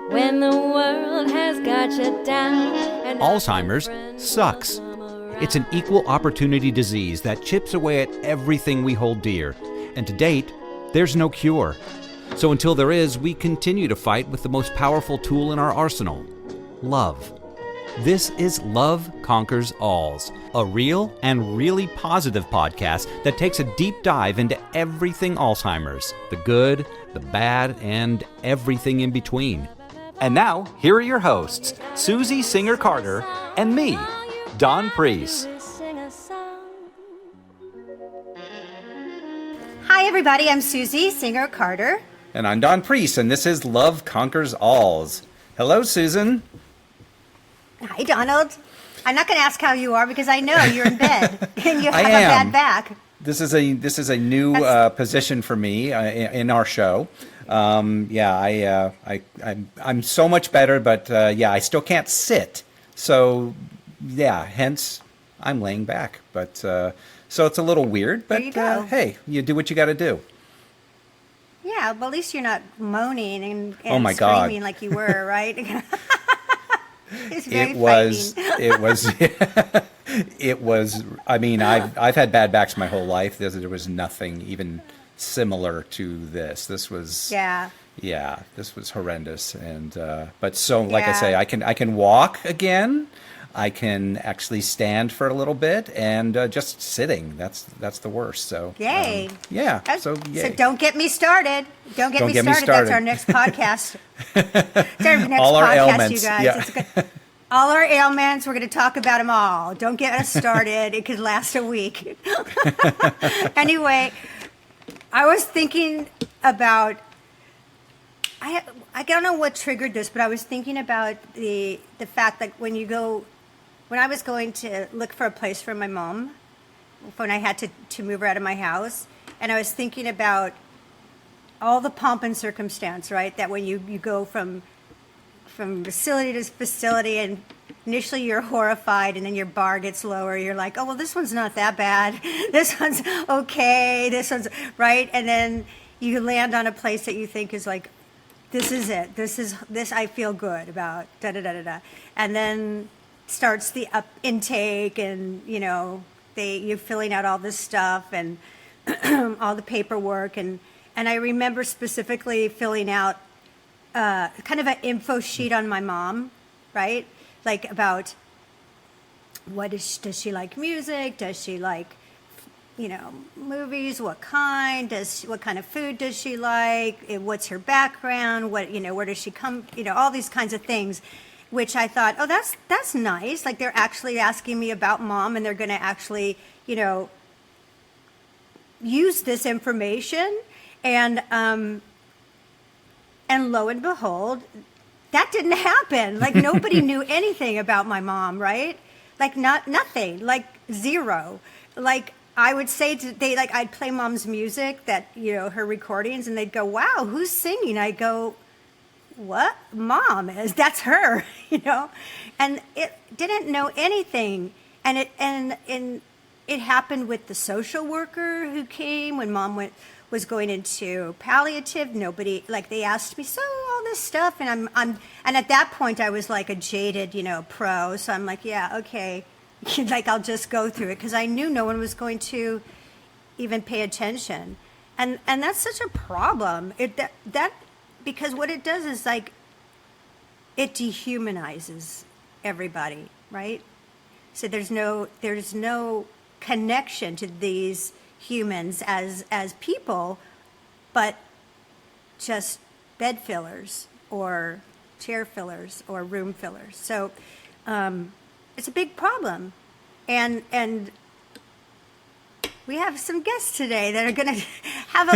When the world has got you down. And Alzheimer's sucks. It's an equal opportunity disease that chips away at everything we hold dear. And to date, there's no cure. So until there is, we continue to fight with the most powerful tool in our arsenal, love. This is Love Conquers Alls, a real and really positive podcast that takes a deep dive into everything Alzheimer's, the good, the bad, and everything in between. And now, here are your hosts, Susie Singer-Carter and me, Don Priest. Hi, everybody. I'm Susie Singer-Carter. And I'm Don Priest, and this is Love Conquers Alls. Hello, Susan. Hi, Donald. I'm not going to ask how you are because I know you're in bed and you have a am. bad back. This is a new position for me in our show. I'm so much better, but I still can't sit. So hence I'm laying back. But so it's a little weird. But hey, you do what you got to do. Yeah, well, at least you're not moaning and oh my screaming God. like you were, right? It was. I mean, I've had bad backs my whole life. There was nothing even similar to this. This was this was horrendous. And but so like I say, I can walk again. I can actually stand for a little bit, and just sitting. That's the worst. So yay. Yay. So don't get me started. Don't get me started. That's our next podcast. It's our next all our podcast, ailments. you guys. Yeah. It's good. All our ailments. We're going to talk about them all. Don't get us started. It could last a week. Anyway, I was thinking about. I don't know what triggered this, but I was thinking about the fact that when I was going to look for a place for my mom, when I had to move her out of my house, and I was thinking about all the pomp and circumstance, right? That when you go from facility to facility, and initially you're horrified, and then your bar gets lower. You're like, oh, well, this one's not that bad. This one's okay. This one's right. And then you land on a place that you think is like, this is it. This I feel good about. Da da da da da. And then starts the intake, and you're filling out all this stuff and all the paperwork, and I remember specifically filling out kind of an info sheet on my mom, right? Like about does she like music? Does she like movies? What kind of food does she like? What's her background? Where does she come? All these kinds of things, which I thought, oh, that's nice. Like they're actually asking me about mom, and they're going to actually, use this information. And lo and behold, that didn't happen. Like nobody knew anything about my mom, right? Like nothing, like zero. Like I would say I'd play mom's music, that, her recordings, and they'd go, wow, who's singing? I'd go, what? Mom is, that's her, and it didn't know anything. And it happened with the social worker who came when mom was going into palliative. Nobody, like, they asked me, so all this stuff, and I'm at that point I was like a jaded, pro. So I'm like, yeah, okay, like I'll just go through it, because I knew no one was going to even pay attention, and that's such a problem. Because what it does is like it dehumanizes everybody, right? So there's no connection to these humans as people, but just bed fillers or chair fillers or room fillers. So it's a big problem, and we have some guests today that are going to have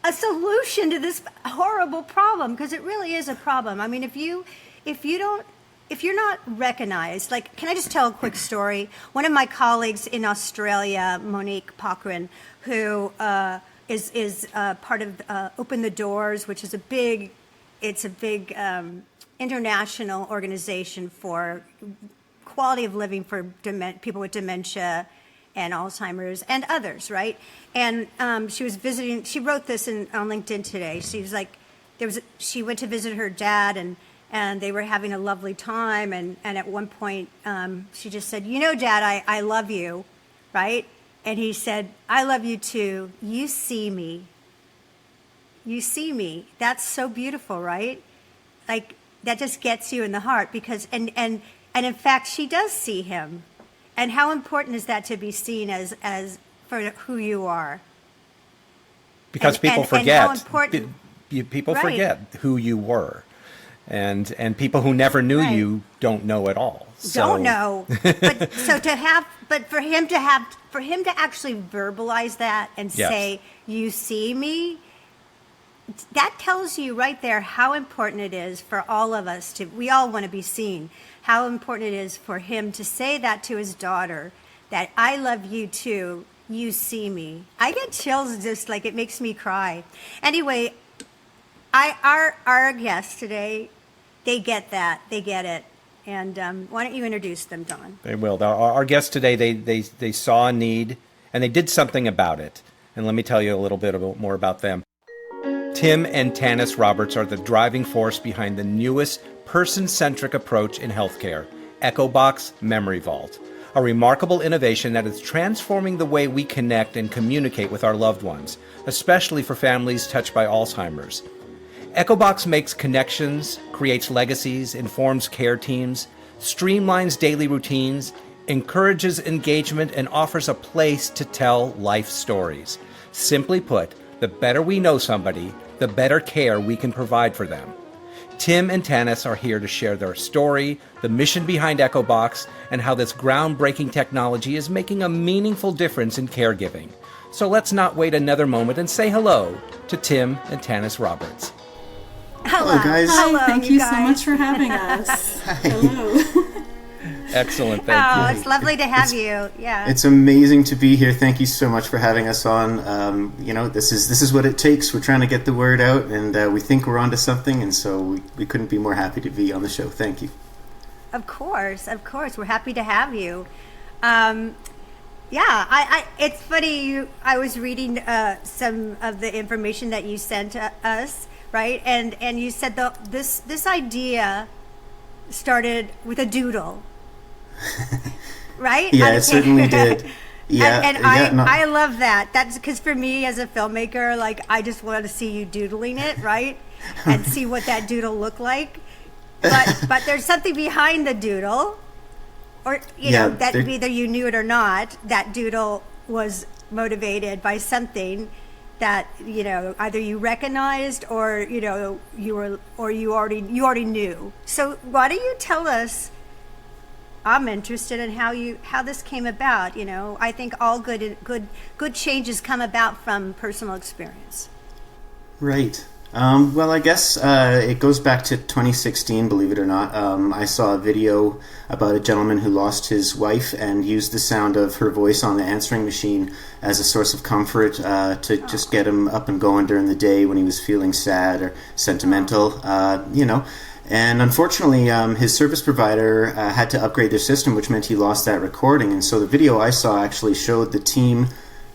a solution to this horrible problem, because it really is a problem. I mean, if you're not recognized, like, can I just tell a quick story? One of my colleagues in Australia, Monique Pochran, who is part of Open the Doors, which is a big international organization for quality of living for people with dementia and Alzheimer's and others, right? And she was visiting. She wrote this on LinkedIn today. She was like, she went to visit her dad, and they were having a lovely time. And at one point, she just said, Dad, I love you, right? And he said, I love you too. You see me. You see me. That's so beautiful, right? Like, that just gets you in the heart because, and in fact, she does see him. And how important is that to be seen as for who you are? Because people forget. And how important, people right. forget who you were. And people who never knew right. you don't know at all. Don't know. But for him to actually verbalize that and Yes. say, you see me, that tells you right there how important it is for all of us we all want to be seen, how important it is for him to say that to his daughter, that I love you too, you see me. I get chills just like it makes me cry. Anyway, our guests today, they get that, they get it. And why don't you introduce them, Don? They will. Our guests today, they saw a need and they did something about it. And let me tell you a little bit more about them. Tim and Tannis Roberts are the driving force behind the newest person-centric approach in healthcare, EchoBox Memory Vault, a remarkable innovation that is transforming the way we connect and communicate with our loved ones, especially for families touched by Alzheimer's. EchoBox makes connections, creates legacies, informs care teams, streamlines daily routines, encourages engagement, and offers a place to tell life stories. Simply put, the better we know somebody, the better care we can provide for them. Tim and Tannis are here to share their story, the mission behind EchoBox, and how this groundbreaking technology is making a meaningful difference in caregiving. So let's not wait another moment and say hello to Tim and Tannis Roberts. Hello, guys. Hello, Thank you so guys. much for having us. Hello. Excellent, thank you. It's lovely to have you. Yeah. It's amazing to be here. Thank you so much for having us on. This is what it takes. We're trying to get the word out, and we think we're onto something, and so we couldn't be more happy to be on the show. Thank you. Of course. We're happy to have you. It's funny. I was reading some of the information that you sent us, right? And you said this idea started with a doodle. Right? Yeah, it certainly did. Yeah, I love that. That's because for me as a filmmaker, like I just want to see you doodling it, right? And see what that doodle looked like. But there's something behind the doodle, or either you knew it or not. That doodle was motivated by something that either you recognized or you already knew. So why don't you tell us? I'm interested in how this came about. I think all good changes come about from personal experience. Right. Well, I guess it goes back to 2016, believe it or not. I saw a video about a gentleman who lost his wife and used the sound of her voice on the answering machine as a source of comfort to just get him up and going during the day when he was feeling sad or sentimental, And unfortunately, his service provider had to upgrade their system, which meant he lost that recording. And so the video I saw actually showed the team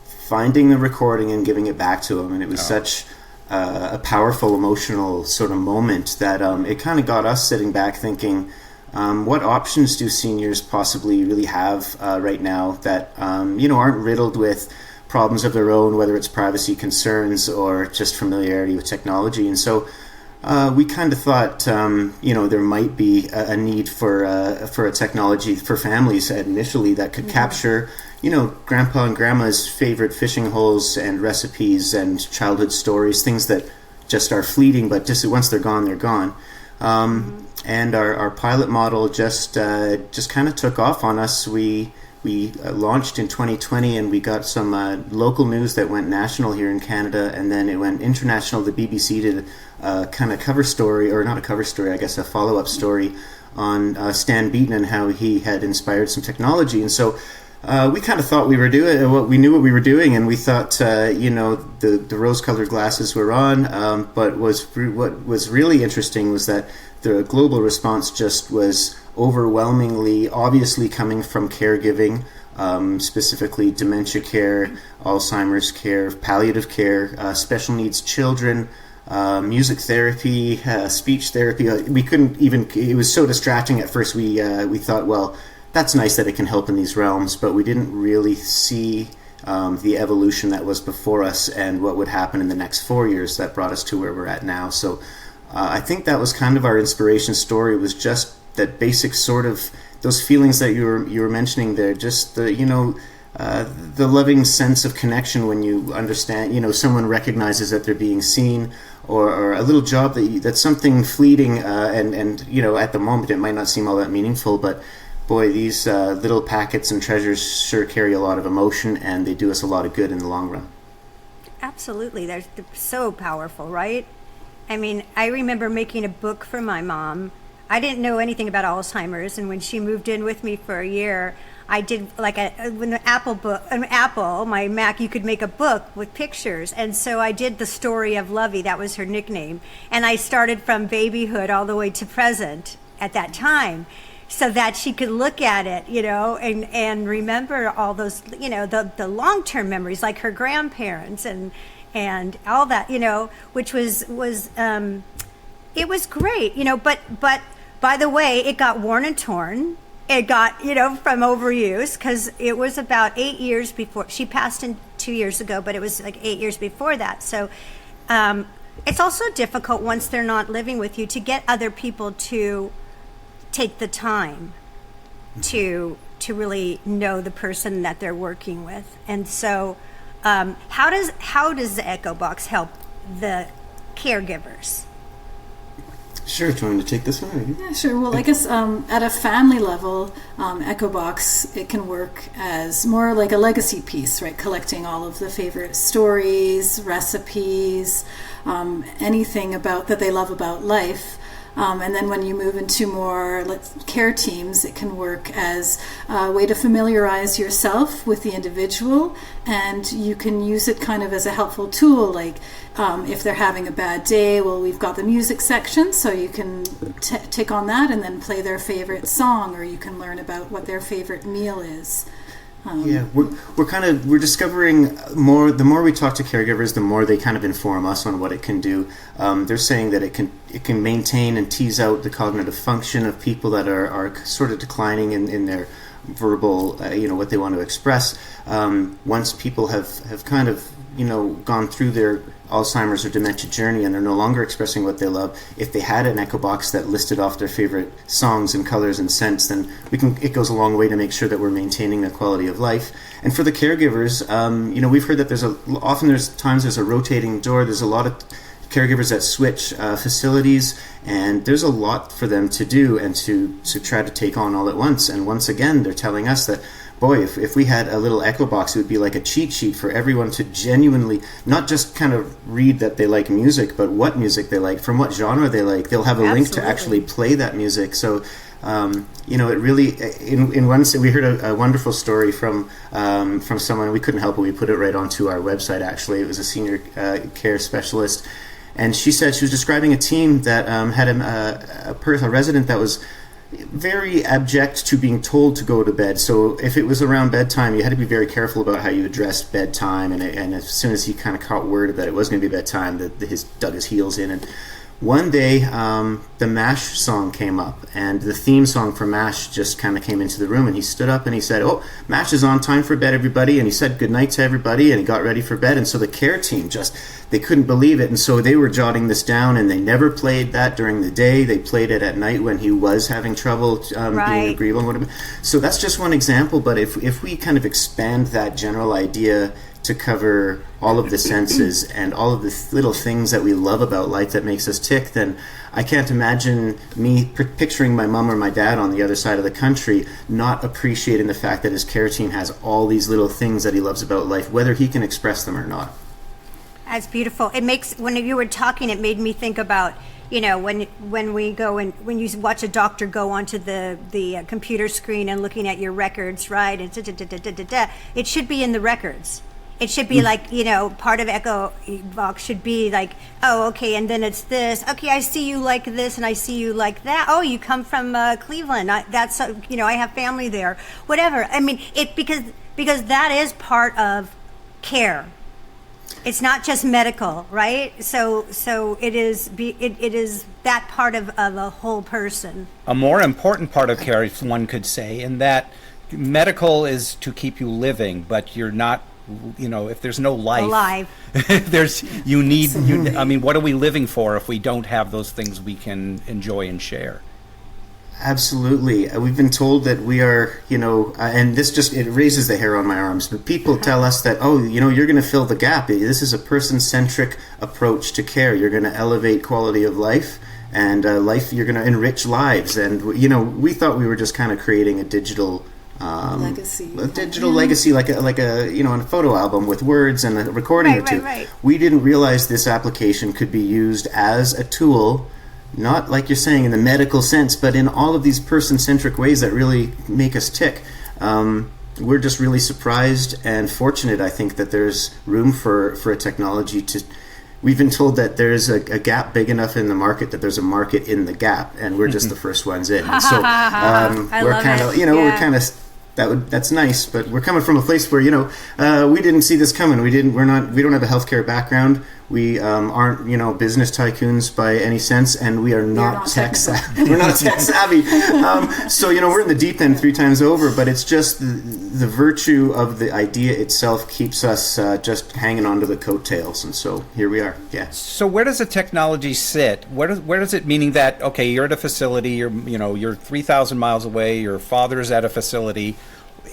finding the recording and giving it back to him. And it was such a powerful, emotional sort of moment that it kind of got us sitting back thinking, what options do seniors possibly really have right now that aren't riddled with problems of their own, whether it's privacy concerns or just familiarity with technology. And so we kind of thought, there might be a need for a technology for families initially that could capture, grandpa and grandma's favorite fishing holes and recipes and childhood stories, things that just are fleeting, but just once they're gone, they're gone. And our pilot model just kind of took off on us. We launched in 2020, and we got some local news that went national here in Canada, and then it went international. The BBC did a kind of cover story, or not a cover story, I guess a follow-up story on Stan Beaton and how he had inspired some technology. And so we kind of thought we knew what we were doing, and we thought, the rose-colored glasses were on. But what was really interesting was that the global response just was overwhelmingly, obviously coming from caregiving, specifically dementia care, Alzheimer's care, palliative care, special needs children, music therapy, speech therapy. We couldn't even. It was so distracting at first. We thought, well, that's nice that it can help in these realms, but we didn't really see the evolution that was before us and what would happen in the next 4 years that brought us to where we're at now. So I think that was kind of our inspiration story, was just that basic sort of those feelings that you were mentioning there, just the the loving sense of connection when you understand, someone recognizes that they're being seen, or a little job that's something fleeting, and at the moment it might not seem all that meaningful, but boy, these little packets and treasures sure carry a lot of emotion, and they do us a lot of good in the long run. Absolutely. They're so powerful, right? I mean, I remember making a book for my mom. I didn't know anything about Alzheimer's, and when she moved in with me for a year, I did like an Apple, my Mac, you could make a book with pictures. And so I did the story of Lovey, that was her nickname. And I started from babyhood all the way to present at that time, so that she could look at it, and remember all those, the long-term memories, like her grandparents and all that, which was it was great, but by the way, it got worn and torn. It got, from overuse, because it was about 8 years before. She passed in 2 years ago, but it was like 8 years before that. So it's also difficult once they're not living with you to get other people to take the time to really know the person that they're working with. And so how does the EchoBox help the caregivers? Sure, do you want to take this one? Yeah, sure. Well, I guess at a family level, EchoBox, it can work as more like a legacy piece, right? Collecting all of the favorite stories, recipes, anything that they love about life. And then when you move into more care teams, it can work as a way to familiarize yourself with the individual, and you can use it kind of as a helpful tool, like if they're having a bad day, well, we've got the music section, so you can take on that and then play their favorite song, or you can learn about what their favorite meal is. We're discovering more. The more we talk to caregivers, the more they kind of inform us on what it can do. They're saying that it can maintain and tease out the cognitive function of people that are sort of declining in their verbal, what they want to express. Once people have kind of gone through their Alzheimer's or dementia journey and they're no longer expressing what they love, if they had an EchoBox that listed off their favorite songs and colors and scents, then it goes a long way to make sure that we're maintaining their quality of life. And for the caregivers, we've heard that there's times there's a rotating door. There's a lot of caregivers that switch facilities, and there's a lot for them to do and to try to take on all at once. And once again, they're telling us that, boy, if we had a little EchoBox, it would be like a cheat sheet for everyone to genuinely not just kind of read that they like music, but what music they like, from what genre they like. They'll have a link to actually play that music. So, it really, in one, we heard a wonderful story from someone. We couldn't help it. We put it right onto our website, actually. It was a senior care specialist. And she said she was describing a team that had a resident that was very abject to being told to go to bed. So if it was around bedtime, you had to be very careful about how you addressed bedtime. And as soon as he kind of caught word that it was going to be bedtime, dug his heels in. And one day, the MASH song came up, and the theme song for MASH just kind of came into the room, and he stood up and he said, "Oh, MASH is on, time for bed, everybody." And he said goodnight to everybody, and he got ready for bed. And so the care team they couldn't believe it. And so they were jotting this down, and they never played that during the day. They played it at night when he was having trouble being agreeable. So that's just one example, but if we kind of expand that general idea to cover all of the senses and all of the little things that we love about life that makes us tick, then I can't imagine me picturing my mom or my dad on the other side of the country not appreciating the fact that his care team has all these little things that he loves about life, whether he can express them or not. That's beautiful. It makes, when you were talking, it made me think about, when we go and when you watch a doctor go onto the computer screen and looking at your records, right? And it should be in the records. It should be like, part of EchoBox should be like, oh, okay, and then it's this. Okay, I see you like this, and I see you like that. Oh, you come from Cleveland. I have family there. Whatever. I mean, because that is part of care. It's not just medical, right? So it is that part of a whole person. A more important part of care, if one could say, in that medical is to keep you living, but you're not, if there's no life, Alive. what are we living for if we don't have those things we can enjoy and share? Absolutely. We've been told that we are, and it raises the hair on my arms, but people tell us that, you're going to fill the gap. This is a person-centric approach to care. You're going to elevate quality of life, and you're going to enrich lives. And, we thought we were just kind of creating a digital legacy. A digital legacy, like a a photo album with words and a recording or two. Right. We didn't realize this application could be used as a tool, not like you're saying in the medical sense, but in all of these person-centric ways that really make us tick. We're just really surprised and fortunate, I think, that there's room for a technology to... We've been told that there's a gap big enough in the market that there's a market in the gap, and we're just the first ones in. And so we're kind of, we're kind of... That's nice, but we're coming from a place where we didn't see this coming. We don't have a healthcare background. We aren't business tycoons by any sense, and we are not tech savvy. We're not tech savvy. So we're in the deep end 3 times over. But it's just the virtue of the idea itself keeps us just hanging on to the coattails, and so here we are. Yeah. So where does the technology sit? Where does it, meaning that you're at a facility, you're 3,000 miles away, your father's at a facility.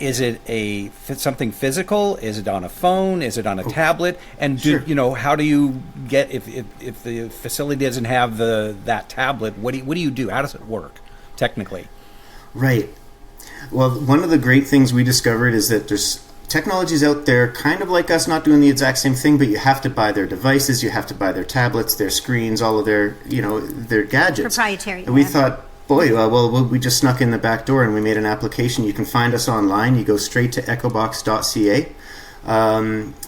Is it something physical? Is it on a phone? Is it on a tablet? And how do you get if the facility doesn't have that tablet? What do you do? How does it work technically? Right. Well, one of the great things we discovered is that there's technologies out there kind of like us, not doing the exact same thing, but you have to buy their devices, you have to buy their tablets, their screens, all of their their gadgets. Proprietary. And we thought, we just snuck in the back door and we made an application. You can find us online. You go straight to echobox.ca.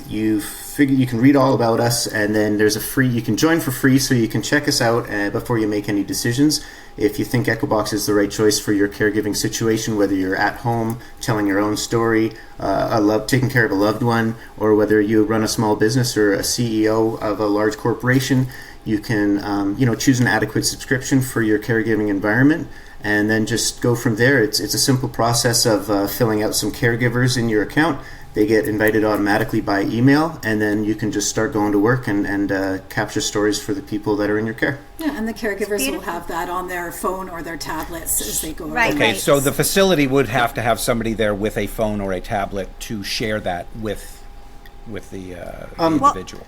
You can read all about us, and then there's you can join for free, so you can check us out before you make any decisions. If you think EchoBox is the right choice for your caregiving situation, whether you're at home telling your own story, taking care of a loved one, or whether you run a small business or a CEO of a large corporation, you can choose an adequate subscription for your caregiving environment, and then just go from there. It's a simple process of filling out some caregivers in your account. They get invited automatically by email, and then you can just start going to work and capture stories for the people that are in your care. Yeah, and the caregivers will have that on their phone or their tablets as they go around. Right. Okay, so the facility would have to have somebody there with a phone or a tablet to share that with the individual.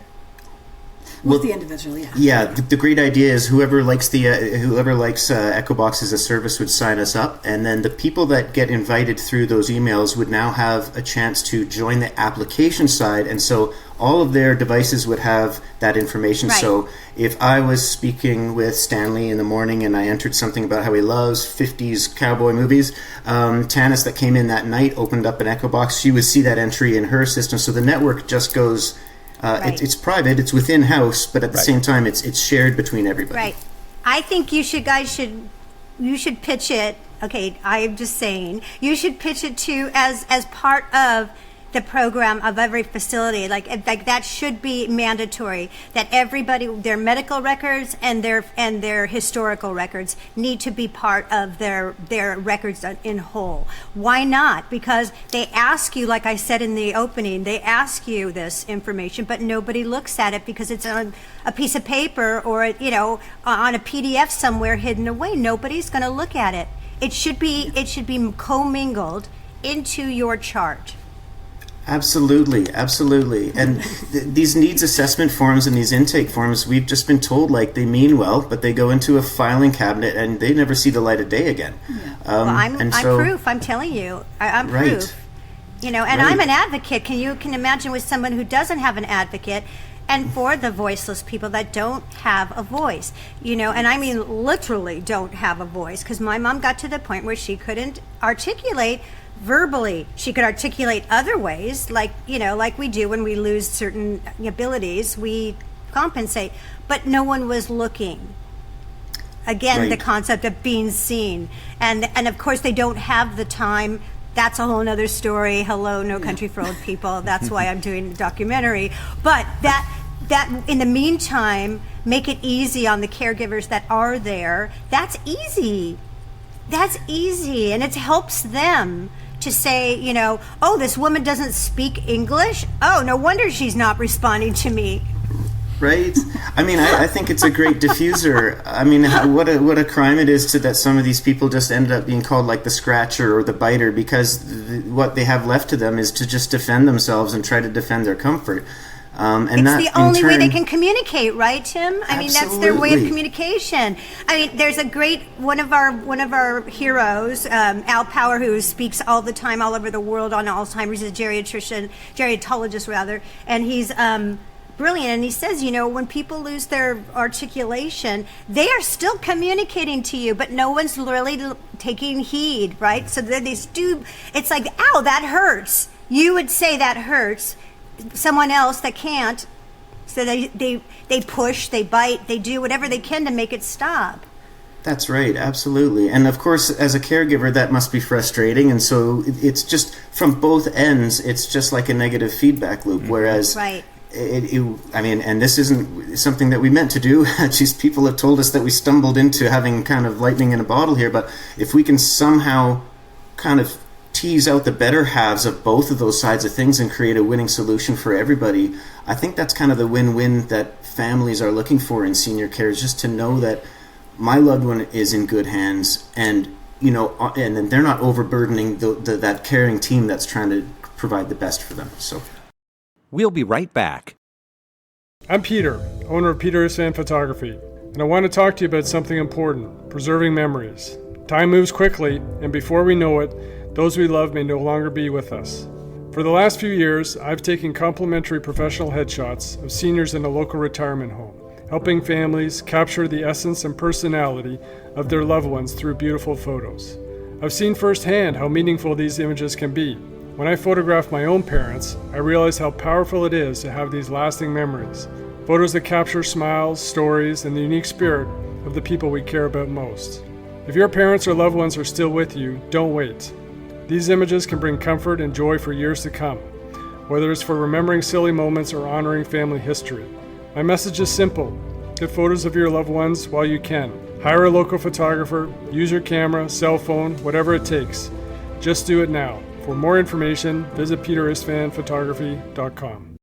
With the individual, yeah. Yeah, the great idea is whoever likes EchoBox as a service would sign us up, and then the people that get invited through those emails would now have a chance to join the application side, and so all of their devices would have that information. Right. So if I was speaking with Stanley in the morning and I entered something about how he loves 50s cowboy movies, Tannis that came in that night opened up an EchoBox. She would see that entry in her system, so the network just goes... Right. It's private, it's within house, but at the same time, it's shared between everybody. Right. I think you should pitch it. Okay, I'm just saying you should pitch it too as part of the program of every facility. Like that should be mandatory. That everybody, their medical records and their historical records need to be part of their records in whole. Why not? Because they ask you, like I said in the opening, they ask you this information, but nobody looks at it because it's on a piece of paper or on a PDF somewhere hidden away. Nobody's going to look at it. It should be commingled into your chart. Absolutely. And these needs assessment forms and these intake forms, we've just been told they mean well, but they go into a filing cabinet and they never see the light of day again. Yeah. I'm proof. I'm telling you, I'm proof. And I'm an advocate. Can imagine with someone who doesn't have an advocate, and for the voiceless people that don't have a voice, and I mean literally don't have a voice, because my mom got to the point where she couldn't articulate verbally. She could articulate other ways, like we do when we lose certain abilities, we compensate, but no one was looking. Again, Right. The concept of being seen, and of course they don't have the time That's a whole nother story. Hello, No Country for Old People. That's why I'm doing the documentary. But that in the meantime, make it easy on the caregivers that are there. That's easy. That's easy. And it helps them to say, oh, this woman doesn't speak English. Oh, no wonder she's not responding to me. Right? I mean, I think it's a great diffuser. I mean, what a crime it is that some of these people just end up being called like the scratcher or the biter, because what they have left to them is to just defend themselves and try to defend their comfort. And it's the only way they can communicate, right, Tim? I mean, that's their way of communication. I mean, there's a great one of our heroes, Al Power, who speaks all the time all over the world on Alzheimer's. He's a geriatrologist rather, and he's brilliant. And he says, when people lose their articulation, they are still communicating to you, but no one's really taking heed, right? So then it's like, ow, that hurts. You would say that hurts. Someone else that can't, so they push, they bite, they do whatever they can to make it stop. That's right, absolutely. And of course, as a caregiver, that must be frustrating. And so it's just from both ends, it's just like a negative feedback loop. Whereas, right. And this isn't something that we meant to do. Just people have told us that we stumbled into having kind of lightning in a bottle here. But if we can somehow kind of tease out the better halves of both of those sides of things and create a winning solution for everybody, I think that's kind of the win-win that families are looking for in senior care, is just to know that my loved one is in good hands, and and they're not overburdening that caring team that's trying to provide the best for them. So We'll be right back. I'm Peter, owner of Peter is Fan Photography, and I want to talk to you about something important: preserving memories. Time moves quickly, and before we know it, those we love may no longer be with us. For the last few years, I've taken complimentary professional headshots of seniors in a local retirement home, helping families capture the essence and personality of their loved ones through beautiful photos. I've seen firsthand how meaningful these images can be. When I photographed my own parents, I realized how powerful it is to have these lasting memories, photos that capture smiles, stories, and the unique spirit of the people we care about most. If your parents or loved ones are still with you, don't wait. These images can bring comfort and joy for years to come, whether it's for remembering silly moments or honoring family history. My message is simple: get photos of your loved ones while you can. Hire a local photographer, use your camera, cell phone, whatever it takes. Just do it now. For more information, visit peterisfanphotography.com.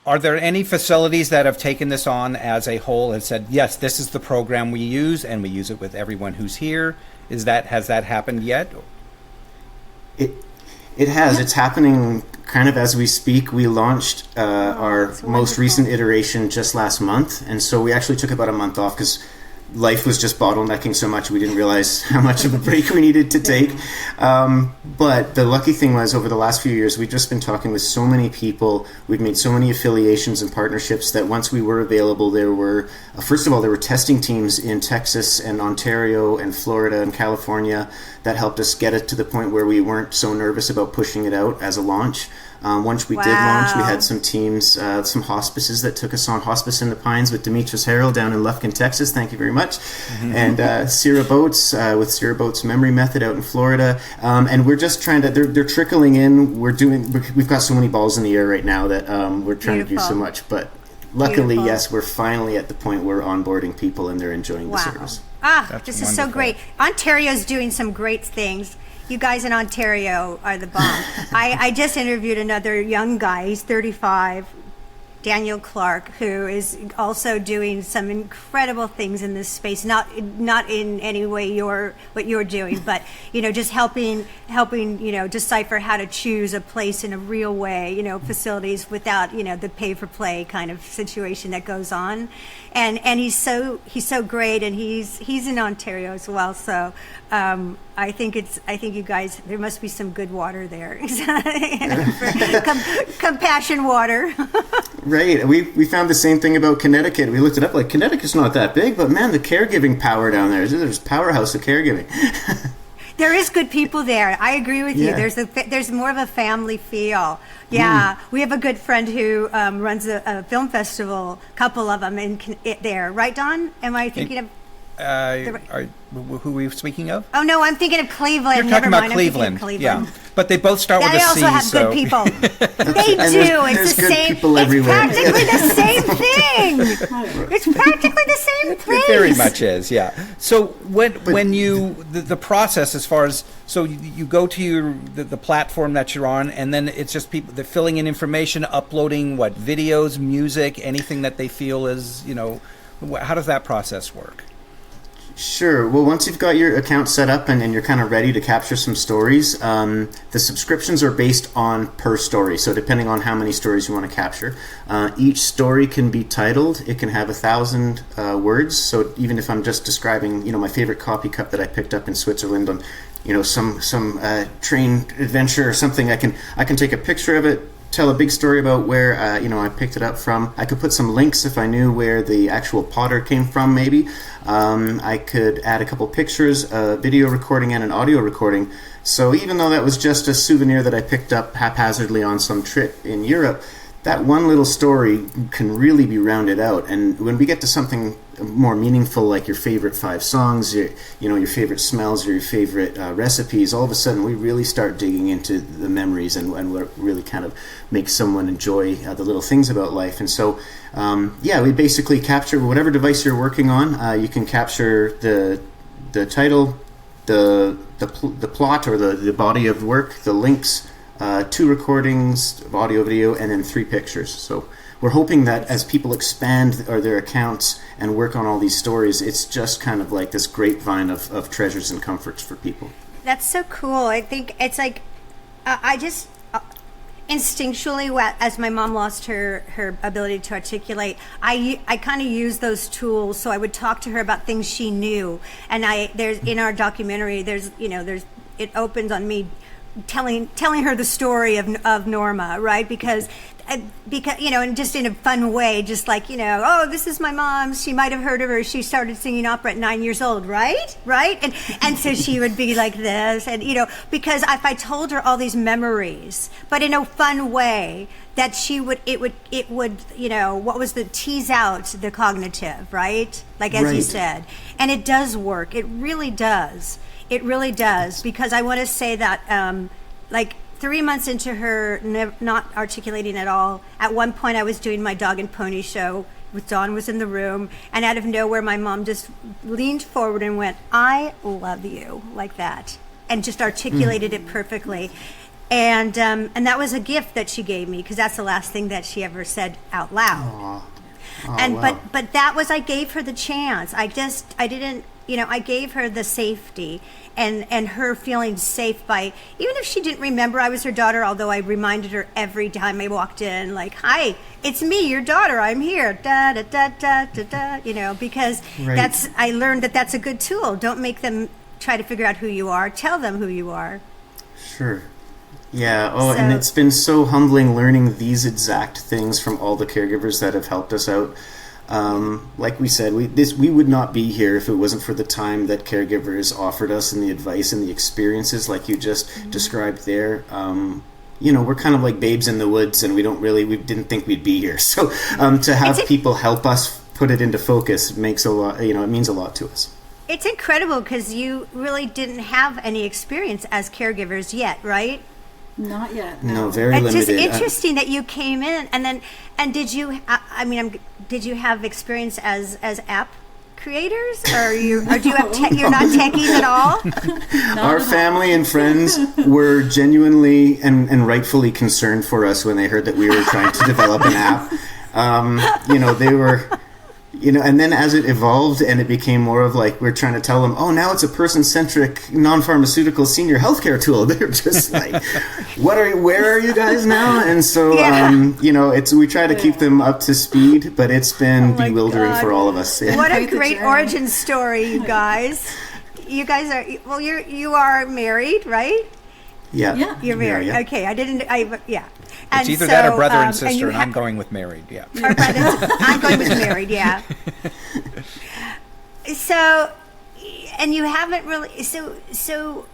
Are there any facilities that have taken this on as a whole and said, yes, this is the program we use, and we use it with everyone who's here? Has that happened yet? It has. It's happening kind of as we speak. We launched our most recent iteration just last month, and so we actually took about a month off because life was just bottlenecking so much we didn't realize how much of a break we needed to take. But the lucky thing was, over the last few years, we've just been talking with so many people. We've made so many affiliations and partnerships that once we were available, there were testing teams in Texas and Ontario and Florida and California that helped us get it to the point where we weren't so nervous about pushing it out as a launch. Once we did launch, we had some teams, some hospices that took us on. Hospice in the Pines with Demetrius Harrell down in Lufkin, Texas. Thank you very much. And Sierra Boats with Sierra Boats Memory Method out in Florida. And we're just trying to, they're trickling in. We've got so many balls in the air right now that we're trying to do so much. But luckily, yes, we're finally at the point where we're onboarding people and they're enjoying the service. This is so great. Ontario's doing some great things. You guys in Ontario are the bomb. I just interviewed another young guy. He's 35, Daniel Clark, who is also doing some incredible things in this space. Not in any way what you're doing, but just helping decipher how to choose a place in a real way. Facilities without the pay for play kind of situation that goes on. And he's so great, and he's in Ontario as well. So I think you guys, there must be some good water there. Compassion water. Right. We found the same thing about Connecticut. We looked it up. Like, Connecticut's not that big, but man, the caregiving power down there's powerhouse of caregiving. There is good people there. I agree with you. There's more of a family feel. Yeah, we have a good friend who runs a film festival, couple of them there. Right, Don? Am I thinking of? Who are we speaking of? Oh no, I'm thinking of Cleveland. You're Never talking about mind, Cleveland. I'm thinking of Cleveland. Yeah, but they both start with They a C. also have so good people. They And do. there's It's the good same. people It's everywhere. practically the same thing. It's practically the same place. It very much is, yeah. So when you the process as far as you go to the platform that you're on, and then it's just people they're filling in information, uploading videos, music, anything that they feel is how does that process work? Sure. Well, once you've got your account set up and you're kind of ready to capture some stories, the subscriptions are based on per story. So depending on how many stories you want to capture, each story can be titled. It can have 1,000 words. So even if I'm just describing, my favorite coffee cup that I picked up in Switzerland on, some train adventure or something, I can take a picture of it, tell a big story about where I picked it up from. I could put some links if I knew where the actual potter came from, maybe. I could add a couple pictures, a video recording, and an audio recording. So even though that was just a souvenir that I picked up haphazardly on some trip in Europe, that one little story can really be rounded out. And when we get to something more meaningful, like your favorite 5 songs, your favorite smells, or your favorite recipes, all of a sudden we really start digging into the memories and what really kind of makes someone enjoy the little things about life. And so, we basically capture whatever device you're working on. You can capture the title, the plot, or the body of work, the links, 2 recordings, audio, video, and then 3 pictures. So we're hoping that as people expand their accounts and work on all these stories, it's just kind of like this grapevine of treasures and comforts for people. That's so cool. I think it's like, I just instinctually, as my mom lost her ability to articulate, I kind of used those tools. So I would talk to her about things she knew. And there's in our documentary, it opens on me telling her the story of Norma, right? Because and just in a fun way, just like, this is my mom. She might have heard of her. She started singing opera at 9 years old, right? And so she would be like this, and because if I told her all these memories, but in a fun way, that it would what was the tease out the cognitive, right? Like as you said, and it does work. It really does. It really does, because I want to say that, 3 months into her not articulating at all, at one point I was doing my dog and pony show. Dawn was in the room, and out of nowhere my mom just leaned forward and went, "I love you," like that, and just articulated it perfectly. And that was a gift that she gave me, because that's the last thing that she ever said out loud. Wow. But that was, I gave her the chance. I gave her the safety and her feeling safe by, even if she didn't remember I was her daughter, although I reminded her every time I walked in, like, "Hi, it's me, your daughter, I'm here," da da da da da da, because I learned that's a good tool. Don't make them try to figure out who you are. Tell them who you are. Sure. Yeah. And it's been so humbling learning these exact things from all the caregivers that have helped us out. Like we said, we would not be here if it wasn't for the time that caregivers offered us, and the advice and the experiences like you just described there. We're kind of like babes in the woods, and we didn't think we'd be here. So to have people help us put it into focus makes a lot. It means a lot to us. It's incredible, because you really didn't have any experience as caregivers yet, right? Not yet. No, very it's limited. It's just interesting that you came in, and did you? Did you have experience as app creators, or do you have you're not techies at all? Our family and friends were genuinely and rightfully concerned for us when they heard that we were trying to develop an app. They were. And then as it evolved and it became more of like, we're trying to tell them, now it's a person-centric, non-pharmaceutical senior healthcare tool. They're just like, where are you guys now? And so, we try to keep them up to speed, but it's been bewildering for all of us. Yeah. What a great origin story, you guys. You guys are, you are married, right? Yeah. You're married. Yeah. Okay. It's either that or brother and sister, and I'm going with married, yeah. I'm going with married, yeah. So, and you haven't really, so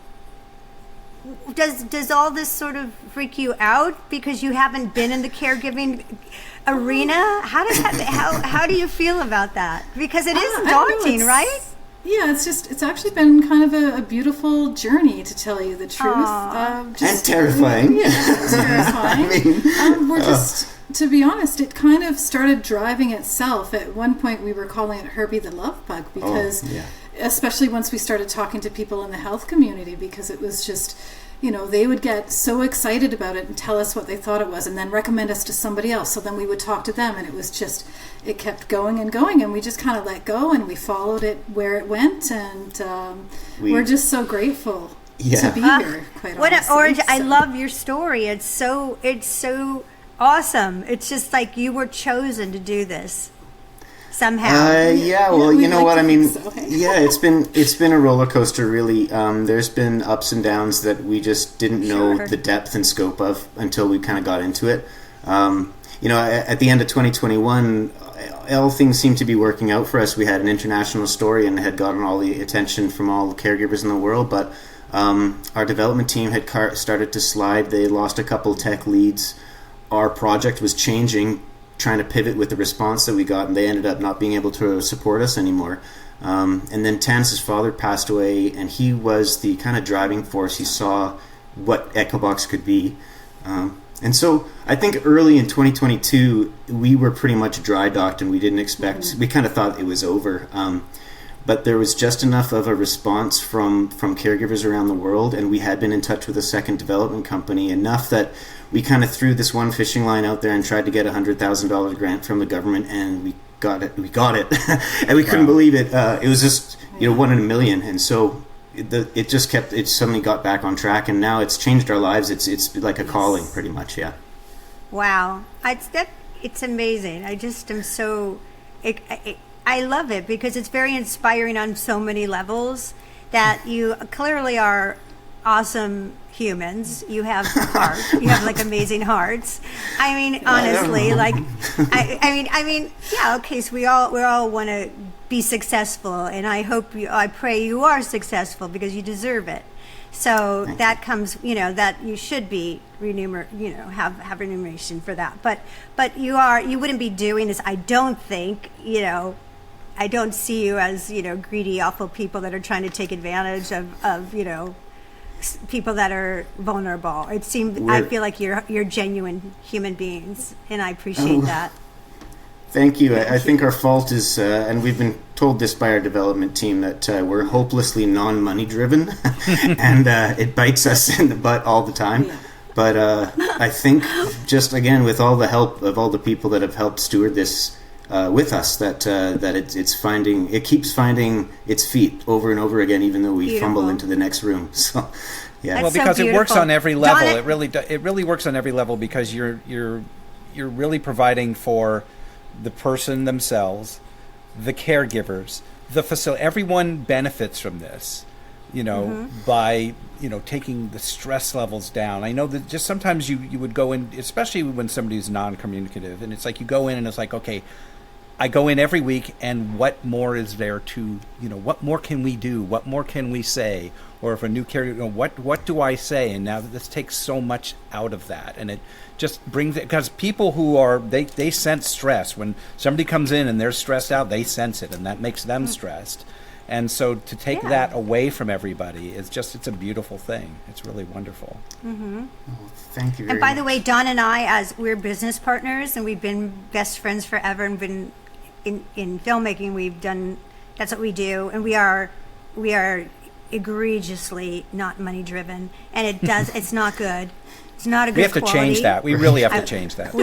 does all this sort of freak you out because you haven't been in the caregiving arena? How do you feel about that? Because it is daunting, right? Yeah, it's actually been kind of a beautiful journey, to tell you the truth. And terrifying. Yeah, terrifying. We're just, to be honest, it kind of started driving itself. At one point, we were calling it Herbie the Love Bug, because especially once we started talking to people in the health community, because it was just, they would get so excited about it and tell us what they thought it was and then recommend us to somebody else. So then we would talk to them, and it was just, it kept going and going, and we just kind of let go and we followed it where it went, and we're just so grateful to be here, quite honestly. I love your story. It's so awesome. It's just like you were chosen to do this. Somehow. Well, you know what I mean. So. Yeah, it's been a roller coaster, really. There's been ups and downs that we just didn't know the depth and scope of until we kind of got into it. At the end of 2021, all things seemed to be working out for us. We had an international story and had gotten all the attention from all the caregivers in the world, but our development team had started to slide. They lost a couple tech leads. Our project was changing, trying to pivot with the response that we got, and they ended up not being able to support us anymore. And then Tannis's father passed away, and he was the kind of driving force. He saw what EchoBox could be. And so I think early in 2022, we were pretty much dry docked, and we didn't expect, we kind of thought it was over. But there was just enough of a response from caregivers around the world, and we had been in touch with a second development company, enough that we kind of threw this one fishing line out there and tried to get a $100,000 grant from the government, and we got it. And we couldn't believe it. It was just, 1 in a million. And so it suddenly got back on track, and now it's changed our lives. It's like a calling, pretty much. Yeah. Wow. It's amazing. I just am so, I love it because it's very inspiring on so many levels, that you clearly are awesome humans. You have heart. You have like amazing hearts. I mean, honestly, like, I mean, yeah. Okay, so we all want to be successful, and I pray you are successful because you deserve it. So that comes, that you should be have remuneration for that. But you wouldn't be doing this, I don't think. I don't see you as greedy, awful people that are trying to take advantage of people that are vulnerable. I feel like you're genuine human beings, and I appreciate that. Thank you. I think our fault is, and we've been told this by our development team, that we're hopelessly non-money driven, and it bites us in the butt all the time. Yeah. But I think just again, with all the help of all the people that have helped steward this with us, that it keeps finding its feet over and over again, even though we fumble into the next room. So, yeah. Well, because it works on every level. It really works on every level, because you're really providing for the person themselves, the caregivers, the facility. Everyone benefits from this, by taking the stress levels down. I know that just sometimes you would go in, especially when somebody's non-communicative, and it's like you go in and it's like, okay, I go in every week, and what more is there to, what more can we do? What more can we say? Or if a new caregiver, what do I say? And now this takes so much out of that, and it just brings it, because people who are, they sense stress. When somebody comes in and they're stressed out, they sense it, and that makes them stressed. And so to take that away from everybody it's a beautiful thing. It's really wonderful. Mm-hmm. Oh, thank you very much. And by the way, Don and I, as we're business partners, and we've been best friends forever, and been in filmmaking, that's what we do, and we are egregiously not money driven, and it's not good. It's not a good quality. We have to change that. We really have to change that.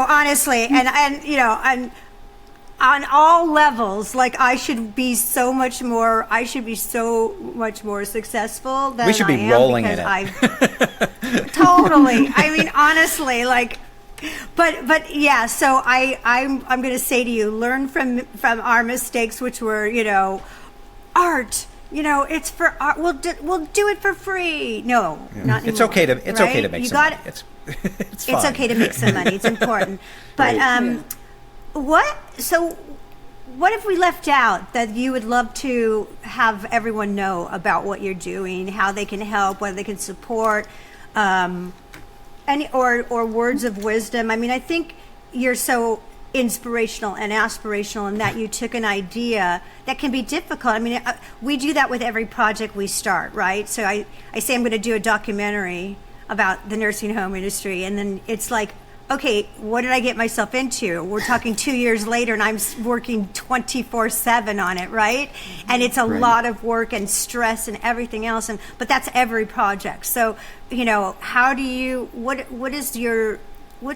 Honestly, and on all levels, like I should be so much more successful than I am. We should be rolling in it. Totally. I mean, honestly, like, but yeah. So I'm going to say to you, learn from our mistakes, which were art. It's for art. We'll do it for free. No, not anymore. It's okay to make some money. It's fine. It's okay to make some money. It's important. But what if we left out that you would love to have everyone know about what you're doing, how they can help, whether they can support, or words of wisdom? I mean, I think you're so inspirational and aspirational, and that you took an idea that can be difficult. I mean, we do that with every project we start, right? So I say I'm going to do a documentary about the nursing home industry, and then it's like, okay, what did I get myself into? We're talking 2 years later, and I'm working 24/7 on it, right? And it's a lot of work and stress and everything else. But that's every project. So, how do you? What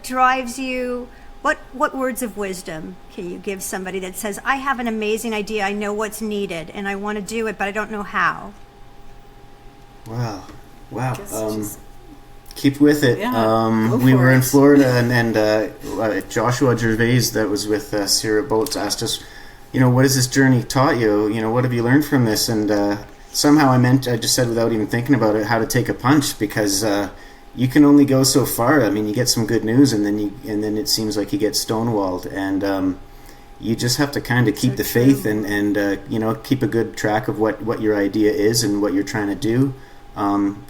drives you? What words of wisdom can you give somebody that says, I have an amazing idea, I know what's needed, and I want to do it, but I don't know how? Wow. Keep with it. Yeah, we were in Florida, and Joshua Gervais, that was with Sierra Boats, asked us, what has this journey taught you? What have you learned from this? And somehow I just said, without even thinking about it, how to take a punch, because you can only go so far. I mean, you get some good news, and then it seems like you get stonewalled, and you just have to kind of keep the faith and keep a good track of what your idea is and what you're trying to do.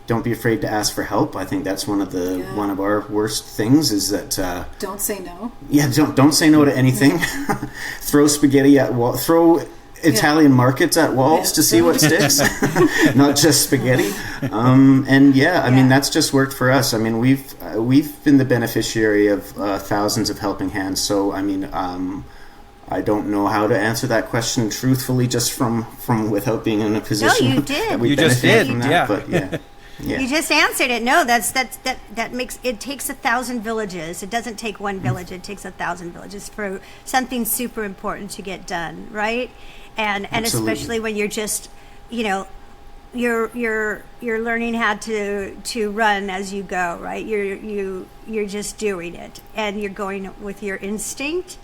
Don't be afraid to ask for help. I think that's one of our worst things is that don't say no. Yeah, don't say no to anything. Throw spaghetti at wall. Throw Italian markets at walls to see what sticks, not just spaghetti. I mean, that's just worked for us. I mean, we've been the beneficiary of thousands of helping hands. So I mean, I don't know how to answer that question truthfully, just from without being in a position. No, you did. You just did. From that, Yeah. But yeah. You just answered it. No, that makes it takes 1,000 villages. It doesn't take one village. It takes 1,000 villages for something super important to get done, right? And Absolutely. especially when you're just, you're learning how to run as you go, right? You're just doing it, and you're going with your instinct,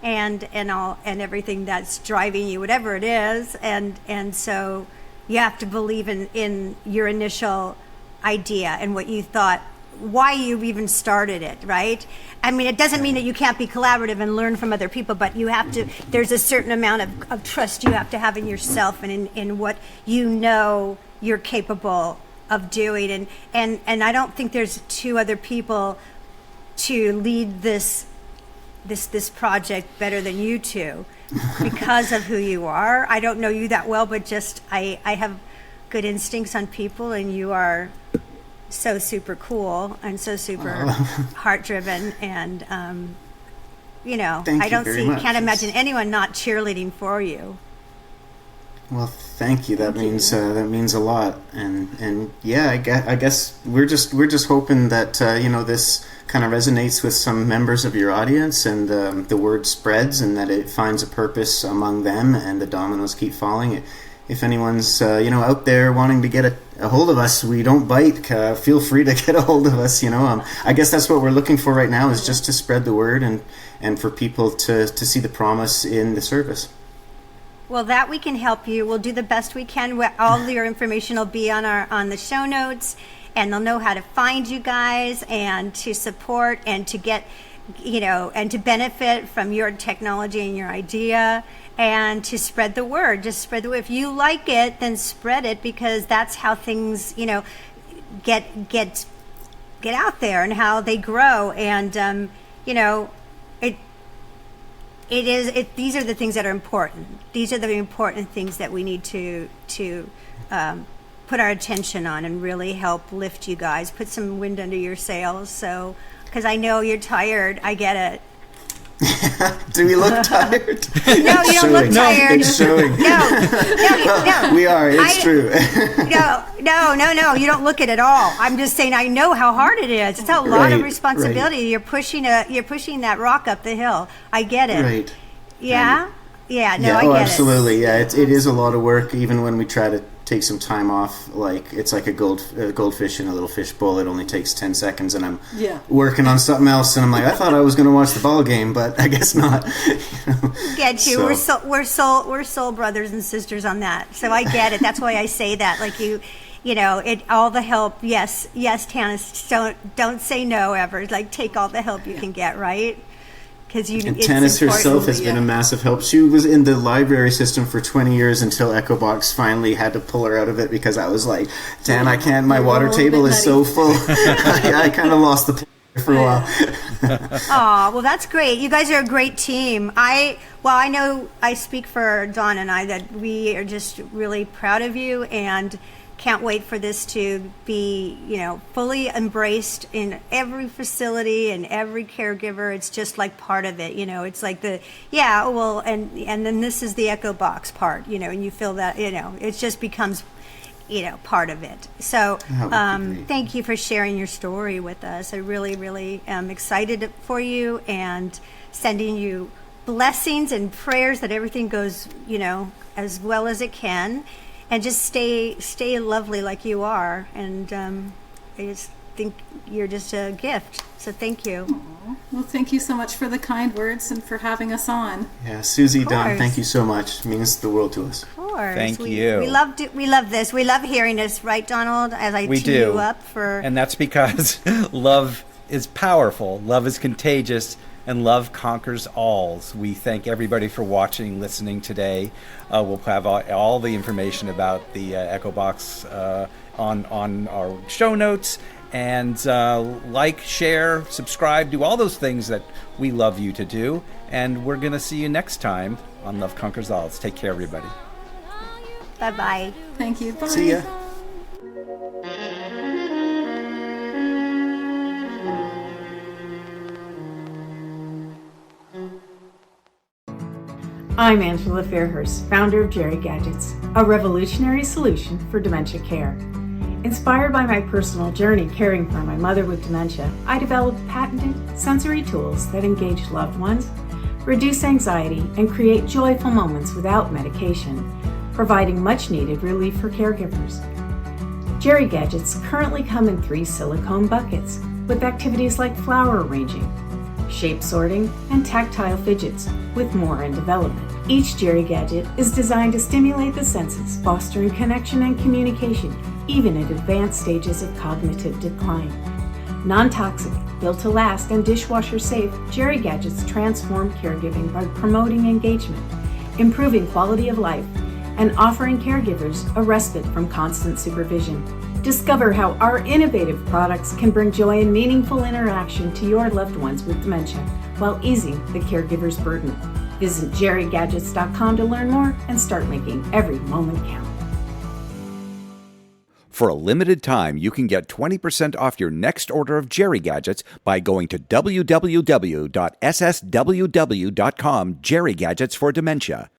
and everything that's driving you, whatever it is, and so you have to believe in your initial idea and what you thought, why you even started it, right? I mean, it doesn't mean that you can't be collaborative and learn from other people, but you have to, there's a certain amount of trust you have to have in yourself and in what you're capable of doing. And I don't think there's two other people to lead this project better than you two because of who you are. I don't know you that well, but just I have good instincts on people, and you are so super cool and so super heart driven, and can't imagine anyone not cheerleading for you. Well, thank you. That means a lot, and yeah, I guess we're just hoping that this kind of resonates with some members of your audience, and the word spreads, and that it finds a purpose among them, and the dominoes keep falling. If anyone's out there wanting to get a hold of us, we don't bite. Feel free to get a hold of us. I guess that's what we're looking for right now, is just to spread the word and for people to see the promise in the service. Well, that we can help you. We'll do the best we can. All your information will be on the show notes, and they'll know how to find you guys and to support and to get, and to benefit from your technology and your idea, and to spread the word. Just spread the word. If you like it, then spread it, because that's how things, get out there and how they grow. And these are the things that are important. These are the important things that we need to put our attention on and really help lift you guys, put some wind under your sails. So, because I know you're tired, I get it. Do we look tired? No, you don't look tired. It's showing. No. We are. It's true. No. You don't look it at all. I'm just saying, I know how hard it is. It's a lot of responsibility. Right. You're pushing that rock up the hill. I get it. Right. Yeah. Yeah. No, yeah, I get absolutely. Yeah, it is a lot of work. Even when we try to take some time off, it's like a goldfish in a little fish bowl. It only takes 10 seconds, and I'm working on something else, and I'm like, I thought I was going to watch the ball game, but I guess not. Get you. So. We're soul brothers and sisters on that. So I get it. That's why I say that. Like all the help. Yes, Tannis. Don't say no ever. Like, take all the help you can get. Right. And Tannis herself has been a massive help. She was in the library system for 20 years until EchoBox finally had to pull her out of it, because I was like, Dan, I can't. My water table is so full. I kind of lost the plot. for a while. Oh, well, that's great. You guys are a great team. I know I speak for Dawn and I that we are just really proud of you and can't wait for this to be, fully embraced in every facility and every caregiver. It's just like part of it, it's like and then this is the EchoBox part, and you feel that, it just becomes part of it. So thank you for sharing your story with us. I really, really am excited for you and sending you blessings and prayers that everything goes, as well as it can, and just stay lovely like you are. And I just think you're just a gift. So thank you. Aww. Well, thank you so much for the kind words and for having us on. Yeah, Susie, Don, thank you so much. It means the world to us. Of course. Thank you. We love this. We love hearing this, right, Donald? As I tee you up for. And that's because love is powerful, love is contagious, and love conquers all. We thank everybody for watching, listening today. We'll have all the information about the EchoBox on our show notes. And like, share, subscribe, do all those things that we love you to do. And we're going to see you next time on Love Conquers All. Take care, everybody. Bye-bye. Thank you. Bye. See ya. I'm Angela Fairhurst, founder of Jerry Gadgets, a revolutionary solution for dementia care. Inspired by my personal journey caring for my mother with dementia, I developed patented sensory tools that engage loved ones, reduce anxiety, and create joyful moments without medication, providing much-needed relief for caregivers. Jerry Gadgets currently come in 3 silicone buckets with activities like flower arranging, shape sorting, and tactile fidgets, with more in development. Each Jerry Gadget is designed to stimulate the senses, fostering connection and communication, even at advanced stages of cognitive decline. Non-toxic, built to last, and dishwasher safe, Jerry Gadgets transform caregiving by promoting engagement, improving quality of life, and offering caregivers a respite from constant supervision. Discover how our innovative products can bring joy and meaningful interaction to your loved ones with dementia while easing the caregiver's burden. Visit jerrygadgets.com to learn more and start making every moment count. For a limited time, you can get 20% off your next order of Jerry Gadgets by going to www.ssww.com, Jerry Gadgets for Dementia.